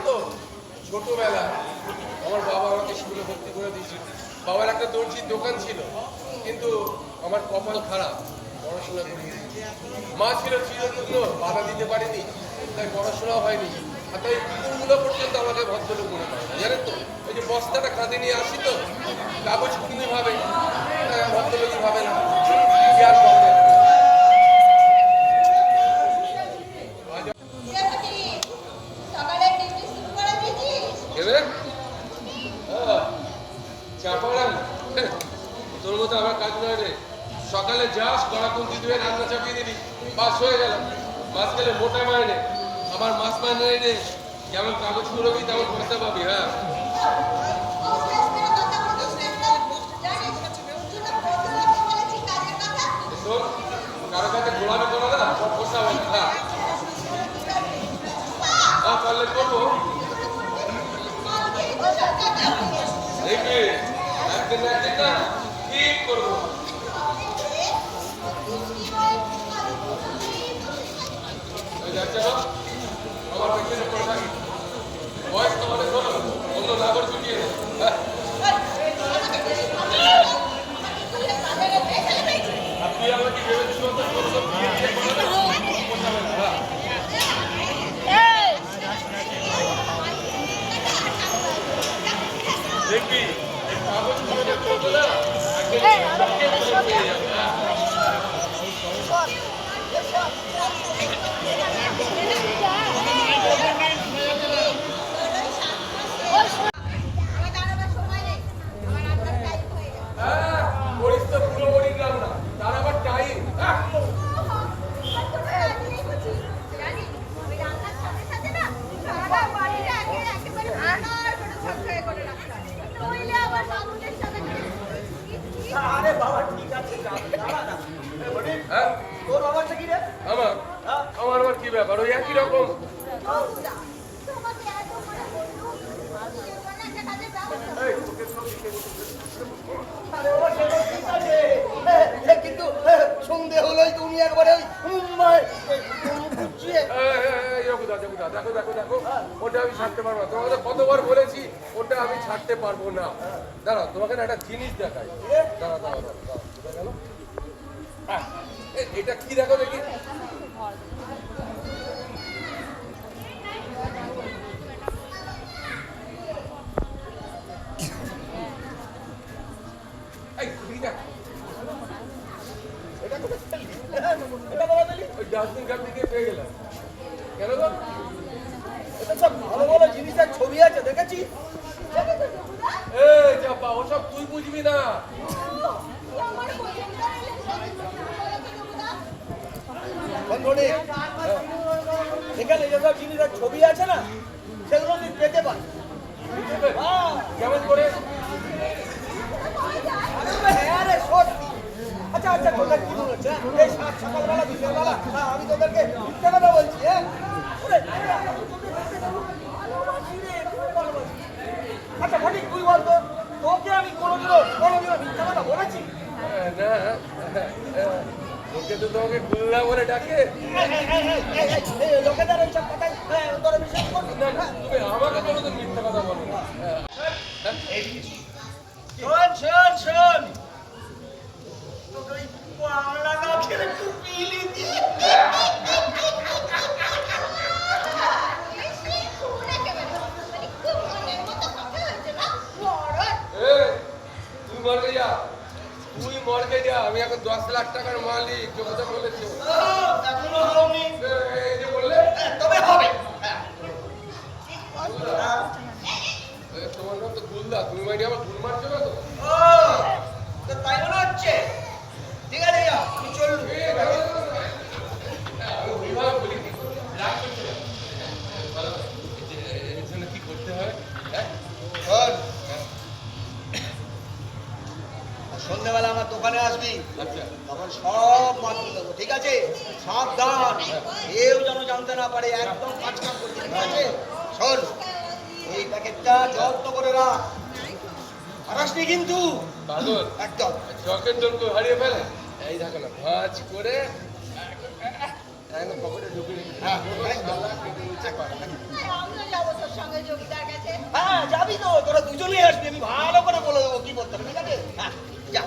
তো ছোটবেলা আমার বাবা আমাকে স্কুলে ভর্তি করে দিয়েছিল। বাবার একটা দর্জির দোকান ছিল, কিন্তু আমার কপাল খারাপ, পড়াশোনা করি। মা ছিল চিরযত্ন, বাধা দিতে পারিনি, তাই পড়াশোনা হয়নি। আর তাই পুকুরগুলো পর্যন্ত আমাকে ভদ্রলোক মনে হয় না, জানেন তো। এই যে বস্তাটা কাঁধে নিয়ে আসি তো, কাগজ কুড়ি ভাবে, ভদ্রলোকই ভাবে না। কি আর করবে? তোর মতো আমার কাজ নয় রে। সকালে যাস, কড়াকুন্তি ধুয়ে রান্না চাপিয়ে দিবি, বাস হয়ে গেল। মাস গেলে মোটা মাইনে, আমার মাস মাইনে রে। যেমন কাগজ কুড়োবি তেমন পয়সা পাবি। হ্যাঁ, শোন, কারো কাছে গোলামি করো না, সব পয়সা হবে না। হ্যাঁ, পারলে করবো, দেখবি একদিন একদিন না ঠিক করবো। যাচ্ছে না আমার পেছনে পড়ে থাকি, বয়স তোমাদের হলো, অন্য নাগর ছুটিয়ে আপনি আমাকে ভেবেছিল দেখবি কাগজ করবো না, আমার আবার কি ব্যাপার, ওই একই রকম। কিন্তু সন্দেহ হলোই তুমি একবারে দেখো দেখো দেখো, ওটা আমি ছাড়তে পারবো না। তোমাকে কতবার বলেছি ওটা আমি ছাড়তে পারবো না। দাঁড়াও, তোমাকে না একটা জিনিস দেখাই। দাঁড়া দাঁড়া দাঁড়া, এটা কি দেখো দেখি। ডাস্টবিন কাপ থেকে পেয়ে গেলাম। কেন গো? এটা সব ভালো ভালো জিনিসের ছবি আছে, দেখেছি। এই চাপা, ওসব তুই বুঝবি না। এখানে যেসব জিনিসের ছবি আছে না, সেগুলো তুই পেতে পারিস। কেমন করে? হ্যাঁ রে, সত্যি। আচ্ছা আচ্ছা, তোদের কি মনে হচ্ছে? এই সকালবেলা বিকেলবেলা আমি তোদেরকে মিথ্যে কথা বলছি? হ্যাঁ, আচ্ছা সঠিক তুই বলতো, তোকে আমি কোনোদিনও মিথ্যে কথা বলেছি? না, ওকে তো তোমাকে গুল্লা বলে ডাকে। লোকেদের এইসব কথাই তোরা বিশ্বাস করবি না? তুমি আমাকে কোনোদিন মিথ্যা কথা বলো না। শোন শোন শোন, তোকে ওই বাংলা গাছের টুপিলি দিয়ে তুই মর্গে যা, আমি এখন 10 লাখ টাকার মালিক। কথা বলেছো এখনো হয়নি, এই যে বললে তবে হবে। তোমার নাম তো গুলদা, তুমি মাইডি আমার গুল মারছো না তো? তাই মনে হচ্ছে। ঠিক আছে, আমি চললুম। কি করতে হয়? সন্ধ্যাবেলা আমার দোকানে আসবি, আচ্ছা, তখন সব মাত্র দেবো। ঠিক আছে? সাবধান, কেউ যেন জানতে না পারে। একদম কাজ কাম করতে। ঠিক আছে? শোন, এই প্যাকেটটা যত্ন করে রাখ, হারাসনি কিন্তু একদম। চকের জল কেউ হারিয়ে ফেলে? এই দেখো না, ভাঁজ করে একদম পকেটে ঢুকে রেখেছি। হ্যাঁ, একদম। যাবি তো, তোরা দুজনেই আসবি, আমি ভালো করে বলে দেবো কি করতে হবে, ঠিক আছে? হ্যাঁ, যা।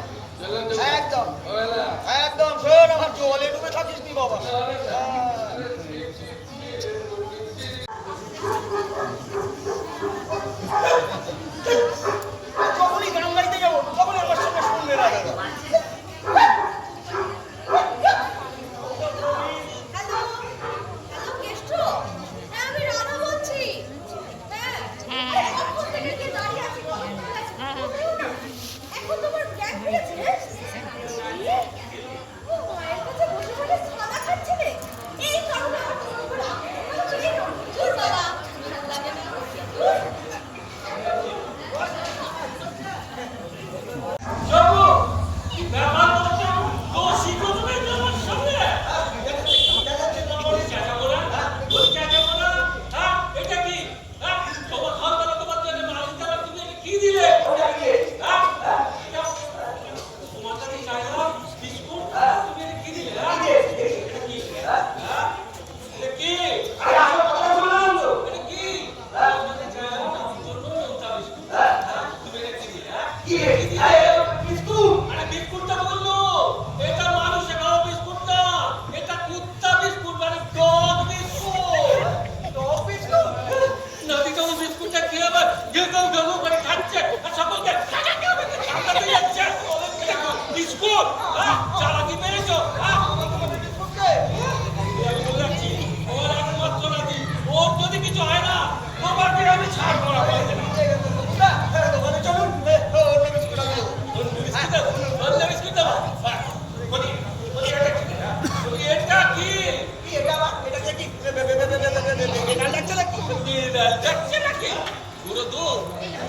একদম একদম, শোন আমার জলে ডুবে থাকিস নি বাবা। যখনই গান গাইতে যাবো তখনই আমার সঙ্গে শুনবে না দাদা। হ্যালো হ্যালো কেষ্ট, হ্যাঁ আমি রাধা বলছি। হ্যাঁ কখন থেকে কি দাঁড়িয়ে আছি, কখন থেকে আছি, বলবেও না। এখন তোমার ব্যাগ পেয়েছে, ও মায়ের কাছে বসে বসে সাদা খাচ্ছিলে, এই কারণে আমার তোমার উপর রাগ হচ্ছে। দূর বাবা, ভাল লাগে না।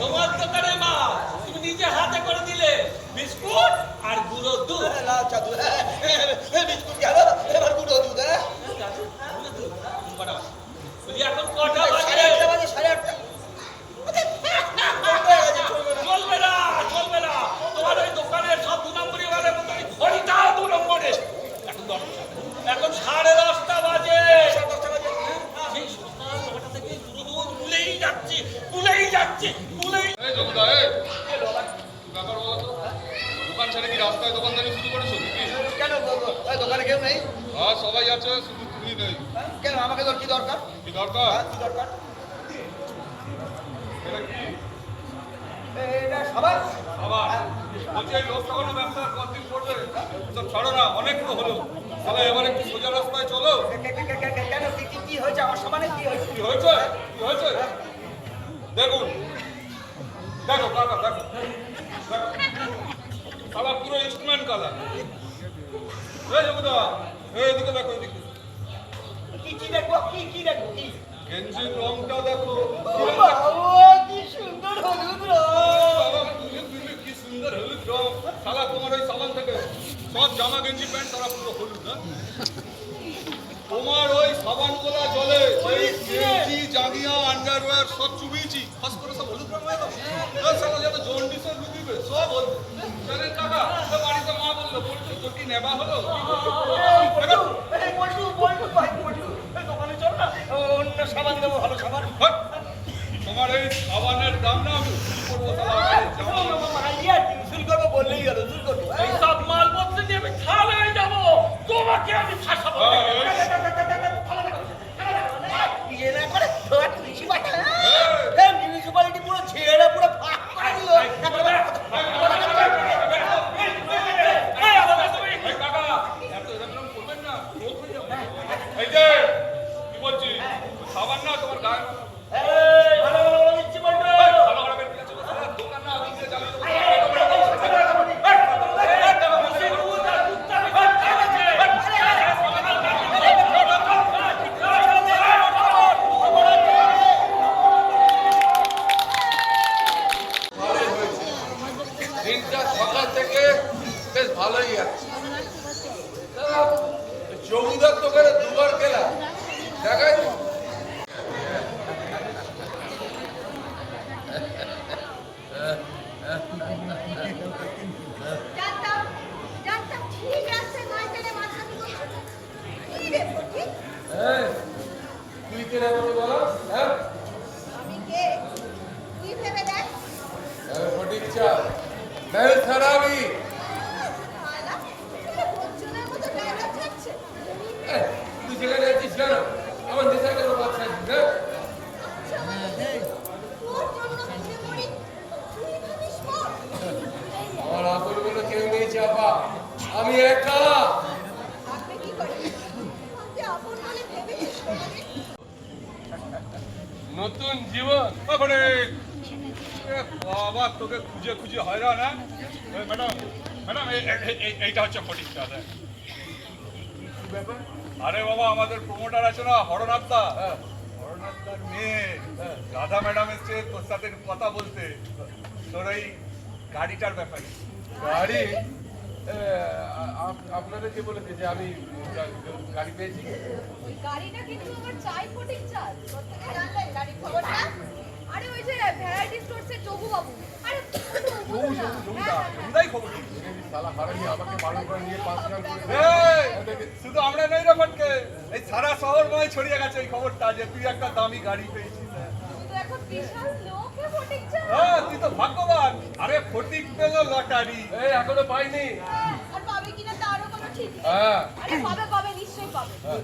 তোমার দোকানে মা তুমি নিজে হাতে করে দিলে বিস্কুট আর গুঁড়ো দুধ। বিস্কুট গেল, এবার গুঁড়ো দুধ। এখন কটা বাজে? সাড়ে আটটা। চলবে না চলবে না, তোমার ওই দোকানের সব 2 নম্বরই ওয়ালের মতো ঘড়িটাও 2 নম্বরে। এখন 10:30 বাজে। সেই সকাল 9টা থেকে গুঁড়ো দুধ ভুলেই যাচ্ছি ভুলেই যাচ্ছি ভুলেই। এই জগদা, এই ব্যাপার বলো তো, দোকান ছেড়ে কি রাস্তায় দোকানদারি শুরু করেছো নাকি? কেন দোকানে কেউ নেই? হ্যাঁ সবাই আছে, শুধু তুমি নেই। কেন আমাকে তোর কি দরকার? কি দরকার? কি দরকার? এটা কি? এটা সবার আবার বলছি এই লোকটা কোনো ব্যবসা কতদিন করবে? সব ছাড়ো না, অনেক তো হলো। তাহলে এবার একটু সোজা রাস্তায় চলো। কেন কি হয়েছে? আমার সমানে কি হয়েছে? কি হয়েছে? কি হয়েছে? দেখুন, দেখো কাকা, দেখো কালার পুরো ইনস্ট্রুমেন্ট কালার। এই জগদা, এইদিকে দেখো, এদিকে কি দেখবো? কি দেখবো? কি? গেঞ্জির রংটা দেখো। কি সুন্দর হলুদ রং। বাবা, কি সুন্দর হলুদ রং। শালা তোমার ওই সাবান থেকে সব জামা গেঞ্জি প্যান্ট তারা পুরো হলুদ। না তোমার ওই সাবান গোলা জলে গেঞ্জি জাঙ্গিয়া আন্ডারওয়্যার সব চুবিয়েছি, ফাঁস করে সব হলুদ রং হয়ে গেল। শালা যাতে জন্ডিসের রুগীবে সব হলুদ। জানেন কাকা, বাড়িতে মা বললো বলতো তোর কি নেবা হলো? দোকানে চল না, অন্য সাবান দেবো, ভালো সাবান। তোমার এই সাবানের দাম না আমি করবো চুল করবো বললেই গেল, চুল করবো। এই সব মালপত্র নিয়ে আমি থানায় যাবো, তোমাকে আমি ফাঁসাবো। বিয়ে না করে ধোয়া মিউনিসিপালিটি পুরো ছেড়ে পুরো ফাঁক করে দিল। এই যে কি বলছি, সাবান না তোমার গায়ে ভালো ভালো বলে দিচ্ছি বলতো। ভালো করে বের করে চলো, দোকান না আমি চালিয়ে দেবো। দিনটা সকাল থেকে বেশ ভালোই যাচ্ছে। জমিদার দোকানে দুবার গেলাম, দেখাই তো। জানতাম ঠিক আছে, নয়টারে মাথামি করছে। কি রে ফটিক? তুই কে রে বলো? হ্যাঁ আমি কে? তুই ভেবে আমি একা। আপনি কি করেন? আপনি আপন বলে ভেবেছেন আমাকে? নতুন জীবন। বাবারে, এ বাবা তোকে খুঁজে খুঁজে হয়রান না। ম্যাডাম ম্যাডাম এইটা হচ্ছে ফটিক চাঁদ। কি ব্যাপার? আরে বাবা আমাদের প্রমোটার আছে না হরনাথদা, হ্যাঁ, হরনাথদার মেয়ে হ্যাঁ। রাধা ম্যাডাম এসছে তোর সাথে কথা বলতে তোর ওই গাড়িটার ব্যাপারে। গাড়ি? আপনাদের কে বলেছে যে আমি গাড়ি পেয়েছি? ওই গাড়িটা কিন্তু আমার চাই ফটিক চাঁদ। কোত্থেকে জানলেন গাড়ির খবরটা? আরে ওই যে ভ্যারাইটি স্টোরসের যোগু বাবু। আরে বলুন না। হ্যাঁ, জমিদাই খবর কি? শালা হারামি আমাকে বারণ করে নিয়ে 5 গ্রাম করে এই, শুধু আমরা নেই রে ফটকে, এই সারা শহরময় ছড়িয়ে গেছে এই খবরটা যে তুই একটা দামি গাড়ি পেয়েছিস। তুই তো এখন বিশাল লোক হে ফটিক চাঁদ। হ্যাঁ তুই তো ভাগ্যবান। আরে ফটিক পেল লটারি। এই এখনো পাইনি। আর পাবে কিনা তারও কোনো ঠিক নেই। হ্যাঁ। আরে পাবে পাবে নিশ্চয়ই পাবে। হ্যাঁ।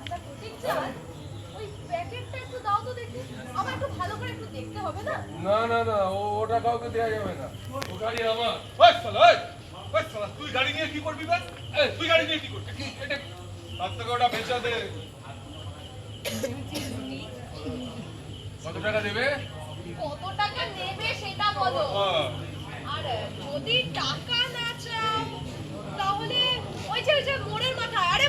আচ্ছা ফটিক চাঁদ, ওই প্যাকেটটা একটু দাও তো দেখি। আমার একটু ভালো করে একটু দেখতে হবে না? না না না, ওটা কাউকে দেওয়া যাবে না। ও গাড়ি আমার। ওই শালা, ওই শালা, তুই গাড়ি নিয়ে কি করবি বে? এই, তুই গাড়ি নিয়ে কি করবি? কি এটা? তার থেকে ওটা বেচা দে। কত টাকা দেবে? কত টাকা নেবে সেটা বলো। হ্যাঁ। আর যদি টাকা না চাও তাহলে ওই যে মোড়ের মাথায়, আরে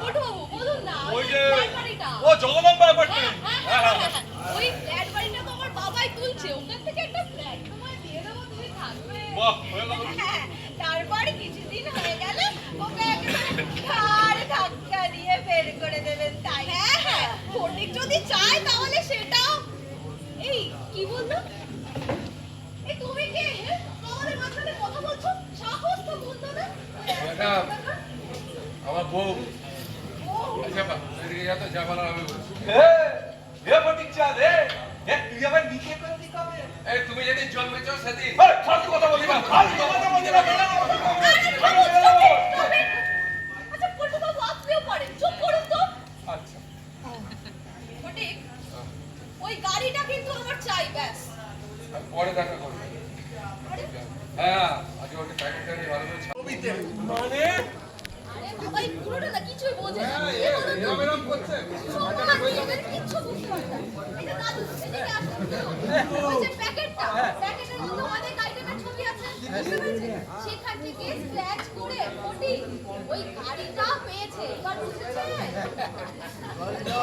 পটুবাবু বলুন না, ওই যে ফ্ল্যাট বাড়িটা। ও জগদম্বা অ্যাপার্টমেন্ট। হ্যাঁ, হ্যাঁ, হ্যাঁ, হ্যাঁ। ওই ফ্ল্যাট বাড়িটা তো আমার বাবাই তুলছে, ওখান থেকে একটা ফ্ল্যাট তোমায় দিয়ে দেবো, তুমি থাকবে। বাহ, হয়ে গেল। হ্যাঁ, তারপর কিছুদিন হয়ে গেলে ওকে একেবারে ঘাড় ধাক্কা দিয়ে বের করে দেবেন, তাই? হ্যাঁ হ্যাঁ, ফটিক যদি চায় তাহলে সেটাও। এই কি বললো? এই তুমি কে? আমাদের মাঝখানে কথা বলছো? সাহস তো বলতো না? ম্যাডাম, আমার বউ। ও, যাবা, এদিকে যা তো, যা বলার আমি বলছি। এ ফটিক চাঁদ, তুই আবার নিচে করবি কবে? এই তুমি যেদিন জন্মেছ সেদিন। এই, ফালতু কথা বলবি না, ফালতু কথা বলবি না। আচ্ছা পটুবাবু আপনিও পারেন, চুপ করুন তো। আচ্ছা, ফটিক, ওই গাড়িটা কিন্তু আমার চাই, ব্যাস। পরে দেখা করবে। আরে হ্যাঁ, আগে ওকে প্যাকেটটা নিয়ে ভালো করে ছাপ। মানে আরে বাবা, এই পুরোটা না কিছুই বোঝে না। কি বলুন তো? এরম এরম করছে। এদের কিচ্ছু বুঝতে পারে না। এই যে দাদু, এদিকে আসুন তো। ওই যে প্যাকেটটা, প্যাকেটের মধ্যে অনেক আইটেমের ছবি আছে। বুঝতে পেরেছেন? সেখান থেকে স্ক্র্যাচ করে ফটিক ওই গাড়িটা পেয়েছে। এবার বুঝেছেন?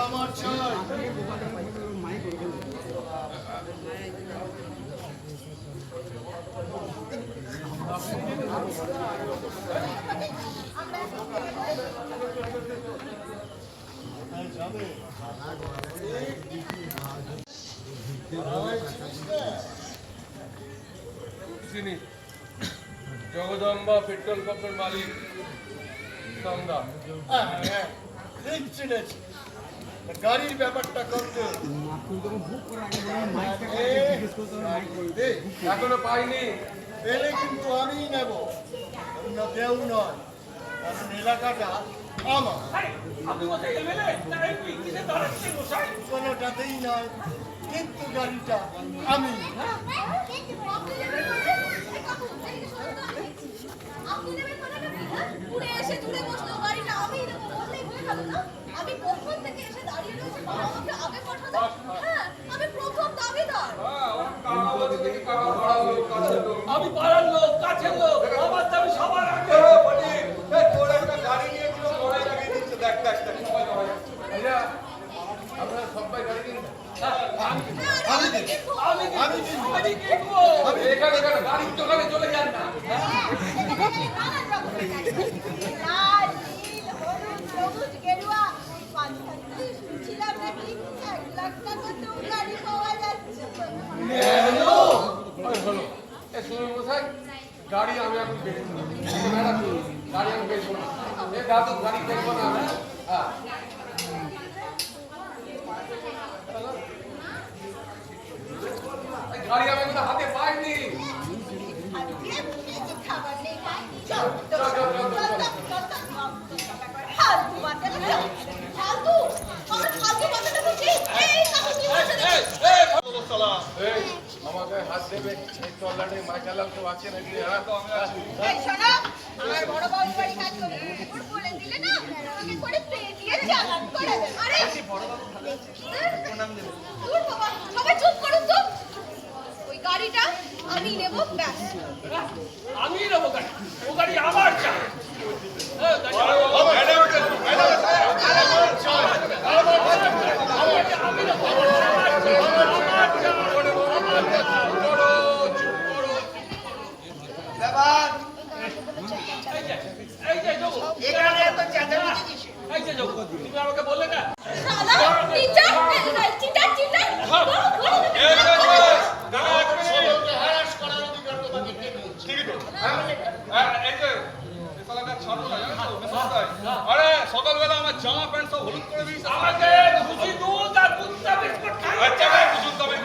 আমার চাই। চিনি জগদম্বা পেট্রোল পাম্পের মালিক সামদা। ঠিক চিনেছি। গাড়ির ব্যাপারটা করতে এখনো পাইনি। পেলে কিন্তু আমিই নেব, অন্য কেউ নয়, কারণ এলাকাটা আমার। আপনি বলতে গেলেন না, এমনি কিসে দাঁড়াচ্ছি মশাই? কোনোটাতেই নয়, কিন্তু গাড়িটা আমি। আপনি নেবেন মানে? এই কাকু, এদিকে শোনো তো, আমি দেখছি। আপনি নেবেন মানে কি? হ্যাঁ? উড়ে এসে জুড়ে বসলো, গাড়িটা আমিই নেবো বললেই হয়ে গেল না? আমি কখন থেকে এসে দাঁড়িয়ে রয়েছি, বাবা আমাকে আগে পাঠালো। হ্যাঁ, আমি প্রথম দাবিদার। আমি পাড়ার লোক, কাছের লোক, আমার দাবি সবার আগে। তোর একটা গাড়ি নিয়েছিল, ওরাই লাগিয়ে দিচ্ছে। দেখ দেখ দেখ, সবাই সবাই। আচ্ছা, আপনারা সবাই গাড়ি কিনবেন? আমি কিনবো। আমি কিনবো। এখানে এখানে গাড়ির দোকানে চলে যান না। নানান রকমের গাড়ি। লাল, নীল, হলুদ, সবুজ, গেরুয়া। মাঝখানে শুনছিলাম নাকি 1 লাখ টাকাতেও গাড়ি পাওয়া যাচ্ছে। ওই হলো। এ শুনুন মশাই, গাড়ি আমি এখন বেচবো না। ম্যাডাম, গাড়ি আমি বেচবো না। এ দাদু, গাড়ি বেচবো না আমি। হ্যাঁ। এই গাড়ি আমি এখনো হাতে পাইনি। আজকে বুঝেছি খাবার নেই ভাই। চল, চল, চল, চল, চল, চল। ফালতু বাচ্চাটা চল। ফালতু? আমার ফালতু বাচ্চাটা বুঝি? এই কাকু কি বলছে দেখি? সালা এই আমাকে হাত দেবে এই তল্লাটে মাইকালাল কেউ আছে নাকি হ্যাঁ তো আমি আছি এই শোনো, আমার বড় বাবু বাড়ি কাজ করে এখন বলে দিলে না আমাকে করে পেটিয়ে চালান করে দেবে। আরে দূর বাবা, সবাই চুপ করুন তো। ওই গাড়িটা আমি নেব, ব্যাস। আমি নেবো গাড়ি, ও গাড়ি আমার চাই। ব্যাপার এই যে যোগু, এখানে এত চেঁচামেচি কিসের? এই যে যোগু, তুমি আমাকে বললে না শালা টিচার, চিটার চিটার। আরে সকালবেলা আমার জামা প্যান্ট সব হলুদ করে দিয়েছে আমাকে খুশি দুধ আর কুত্তা বিস্কুট খাই। আচ্ছা ভাই, বুঝুন তবে